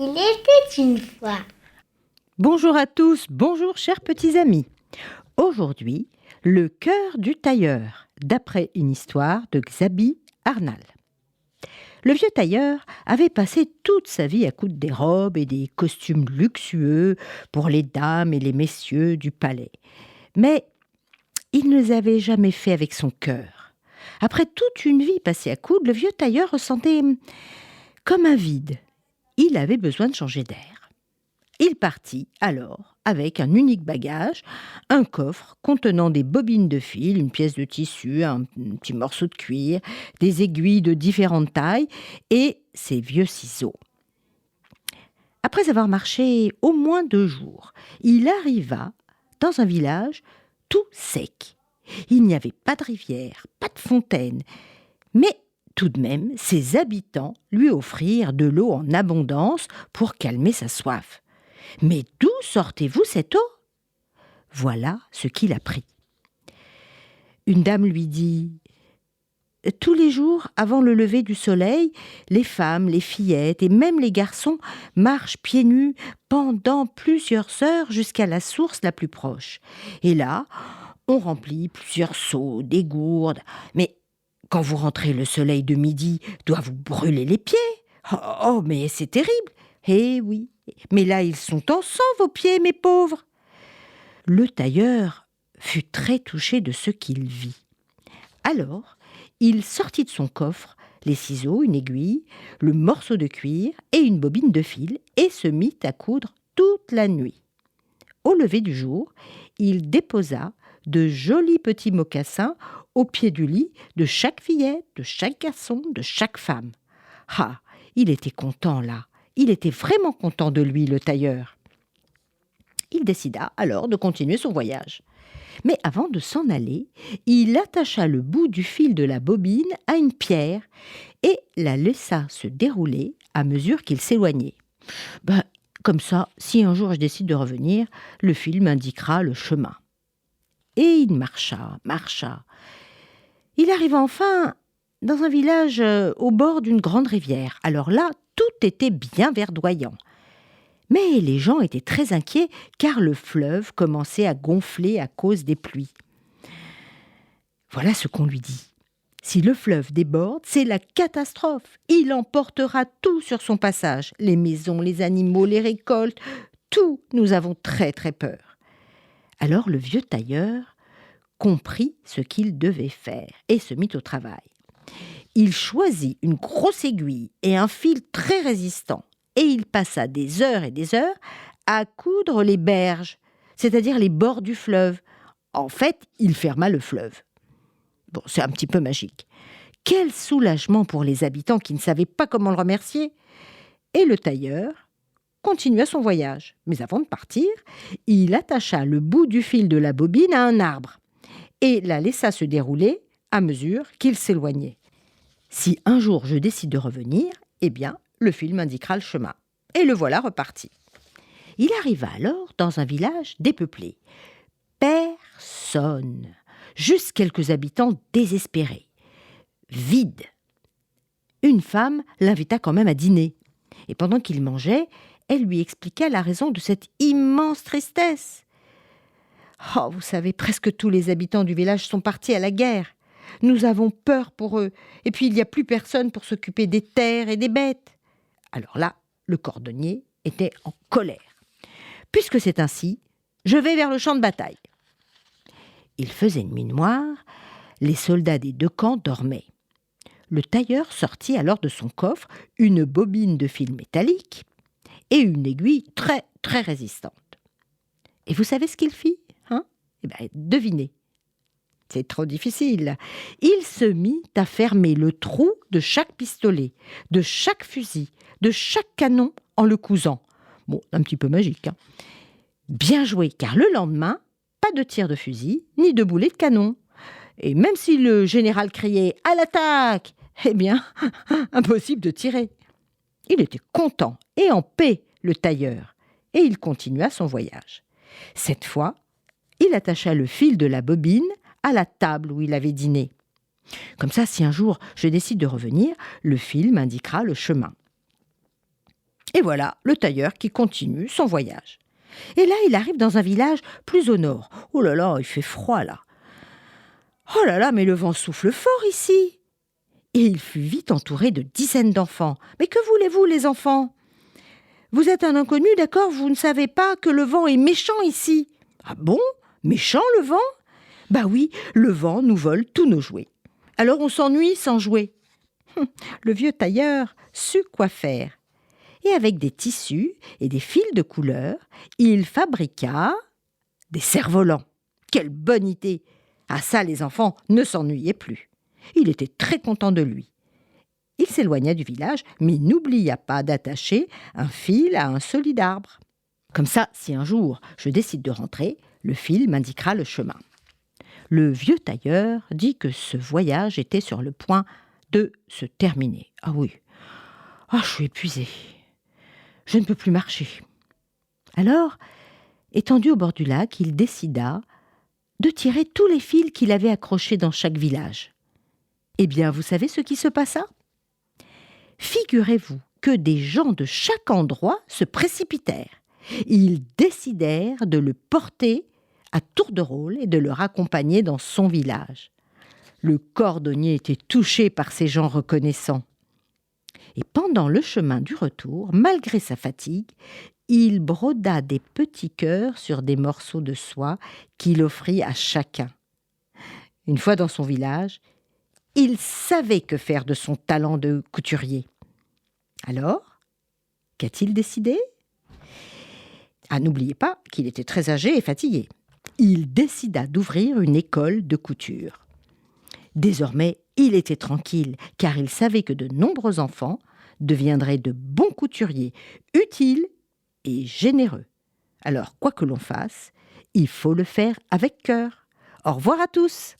Il était une fois. Bonjour à tous, bonjour chers petits amis. Aujourd'hui, le cœur du tailleur, d'après une histoire de Xabi Arnal. Le vieux tailleur avait passé toute sa vie à coudre des robes et des costumes luxueux pour les dames et les messieurs du palais. Mais il ne les avait jamais fait avec son cœur. Après toute une vie passée à coudre, le vieux tailleur ressentait comme un vide. Il avait besoin de changer d'air. Il partit alors avec un unique bagage, un coffre contenant des bobines de fil, une pièce de tissu, un petit morceau de cuir, des aiguilles de différentes tailles et ses vieux ciseaux. Après avoir marché au moins 2 jours, il arriva dans un village tout sec. Il n'y avait pas de rivière, pas de fontaine, mais tout de même, ses habitants lui offrirent de l'eau en abondance pour calmer sa soif. Mais d'où sortez-vous cette eau ? Voilà ce qu'il apprit. Une dame lui dit « Tous les jours, avant le lever du soleil, les femmes, les fillettes et même les garçons marchent pieds nus pendant plusieurs heures jusqu'à la source la plus proche. Et là, on remplit plusieurs seaux, des gourdes. Mais quand vous rentrez, le soleil de midi doit vous brûler les pieds. Oh, mais c'est terrible. Eh oui, mais là ils sont en sang, vos pieds, mes pauvres. » Le tailleur fut très touché de ce qu'il vit. Alors, il sortit de son coffre les ciseaux, une aiguille, le morceau de cuir et une bobine de fil et se mit à coudre toute la nuit. Au lever du jour, il déposa de jolis petits mocassins au pied du lit de chaque fillette, de chaque garçon, de chaque femme. Ah, il était content là. Il était vraiment content de lui, le tailleur. Il décida alors de continuer son voyage. Mais avant de s'en aller, il attacha le bout du fil de la bobine à une pierre et la laissa se dérouler à mesure qu'il s'éloignait. Comme ça, si un jour je décide de revenir, le fil m'indiquera le chemin. Et il marcha. Il arriva enfin dans un village au bord d'une grande rivière. Alors là, tout était bien verdoyant. Mais les gens étaient très inquiets car le fleuve commençait à gonfler à cause des pluies. Voilà ce qu'on lui dit. Si le fleuve déborde, c'est la catastrophe. Il emportera tout sur son passage. Les maisons, les animaux, les récoltes, tout. Nous avons très très peur. Alors le vieux tailleur comprit ce qu'il devait faire et se mit au travail. Il choisit une grosse aiguille et un fil très résistant et il passa des heures et des heures à coudre les berges, c'est-à-dire les bords du fleuve. En fait, il ferma le fleuve. Bon, c'est un petit peu magique. Quel soulagement pour les habitants qui ne savaient pas comment le remercier. Et le tailleur continua son voyage. Mais avant de partir, il attacha le bout du fil de la bobine à un arbre et la laissa se dérouler à mesure qu'il s'éloignait. Si un jour je décide de revenir, eh bien, le fil m'indiquera le chemin. Et le voilà reparti. Il arriva alors dans un village dépeuplé. Personne. Juste quelques habitants désespérés. Vide. Une femme l'invita quand même à dîner. Et pendant qu'il mangeait, elle lui expliqua la raison de cette immense tristesse. « Oh, vous savez, presque tous les habitants du village sont partis à la guerre. Nous avons peur pour eux. Et puis, il n'y a plus personne pour s'occuper des terres et des bêtes. » Alors là, le cordonnier était en colère. « Puisque c'est ainsi, je vais vers le champ de bataille. » Il faisait nuit noire, les soldats des 2 camps dormaient. Le tailleur sortit alors de son coffre une bobine de fil métallique et une aiguille très, très résistante. Et vous savez ce qu'il fit, hein ? Devinez. C'est trop difficile. Il se mit à fermer le trou de chaque pistolet, de chaque fusil, de chaque canon en le cousant. Bon, un petit peu magique, hein. Bien joué, car le lendemain, pas de tir de fusil, ni de boulet de canon. Et même si le général criait « à l'attaque !», eh bien, impossible de tirer. Il était content et en paix, le tailleur, et il continua son voyage. Cette fois, il attacha le fil de la bobine à la table où il avait dîné. Comme ça, si un jour je décide de revenir, le fil m'indiquera le chemin. Et voilà le tailleur qui continue son voyage. Et là, il arrive dans un village plus au nord. Oh là là, il fait froid là. Oh là là, mais le vent souffle fort ici. Et il fut vite entouré de dizaines d'enfants. Mais que voulez-vous, les enfants? Vous êtes un inconnu, d'accord? Vous ne savez pas que le vent est méchant ici. Ah bon? Méchant le vent? Bah oui, le vent nous vole tous nos jouets. Alors on s'ennuie sans jouer. Le vieux tailleur sut quoi faire. Et avec des tissus et des fils de couleur, il fabriqua des cerfs-volants. Quelle bonne idée! Ah ça, les enfants ne s'ennuyaient plus. Il était très content de lui. Il s'éloigna du village, mais n'oublia pas d'attacher un fil à un solide arbre. Comme ça, si un jour je décide de rentrer, le fil m'indiquera le chemin. Le vieux tailleur dit que ce voyage était sur le point de se terminer. Ah oui, je suis épuisé. Je ne peux plus marcher. Alors, étendu au bord du lac, il décida de tirer tous les fils qu'il avait accrochés dans chaque village. Eh bien, vous savez ce qui se passa? Figurez-vous que des gens de chaque endroit se précipitèrent. Ils décidèrent de le porter à tour de rôle et de le raccompagner dans son village. Le cordonnier était touché par ces gens reconnaissants. Et pendant le chemin du retour, malgré sa fatigue, il broda des petits cœurs sur des morceaux de soie qu'il offrit à chacun. Une fois dans son village, il savait que faire de son talent de couturier. Alors, qu'a-t-il décidé? N'oubliez pas qu'il était très âgé et fatigué. Il décida d'ouvrir une école de couture. Désormais, il était tranquille, car il savait que de nombreux enfants deviendraient de bons couturiers, utiles et généreux. Alors, quoi que l'on fasse, il faut le faire avec cœur. Au revoir à tous!